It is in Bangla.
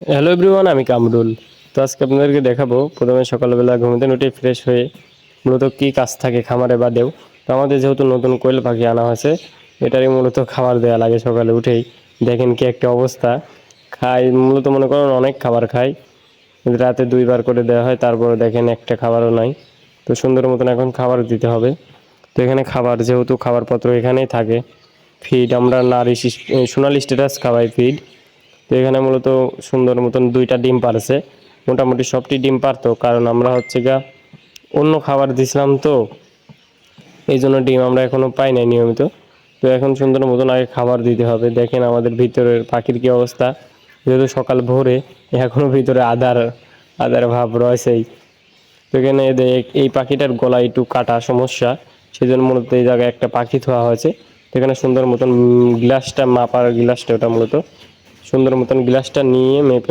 হ্যালো এভরিওয়ান, আমি কামরুল। তো আজকে আপনাদেরকে দেখাবো প্রথমে সকালবেলা ঘুম থেকে উঠে ফ্রেশ হয়ে মূলত কী কাজ থাকে খামারে বাদেও। তো আমাদের যেহেতু নতুন কোয়েল পাখি আনা হয়েছে, এটারই মূলত খাবার দেওয়া লাগে সকালে উঠেই। দেখেন কি একটা অবস্থা, খায় মূলত মনে করেন অনেক খাবার খায়, রাতে 2 বার করে দেওয়া হয়, তারপরে দেখেন একটা খাবারও নাই। তো সুন্দর মতন এখন খাবার দিতে হবে। তো এখানে খাবার যেহেতু খাবারপত্র এখানেই থাকে, ফিড আমরা সোনালি স্ট্যাটাস খাওয়াই ফিড। তো এখানে মূলত সুন্দর মতন 2টা ডিম পারছে, মোটামুটি সবটি ডিম পারতো, কারণ আমরা হচ্ছে গা অন্য খাবার দিছিলাম, তো এই জন্য ডিম আমরা এখনও পাই নাই নিয়মিত। তো এখন সুন্দর মতন আগে খাবার দিতে হবে। দেখেন আমাদের ভিতরের পাখির কি অবস্থা, যেহেতু সকাল ভোরে এখনও ভিতরে আদার আদার ভাব রয়েছেই। তো এখানে এই পাখিটার গলা একটু কাটা সমস্যা, সেই জন্য মূলত এই জায়গায় একটা পাখি থোয়া হয়েছে। তো এখানে সুন্দর মতন গ্লাসটা মাপার গ্লাসটা, ওটা মূলত সুন্দর মতন গ্লাসটা নিয়ে মেপে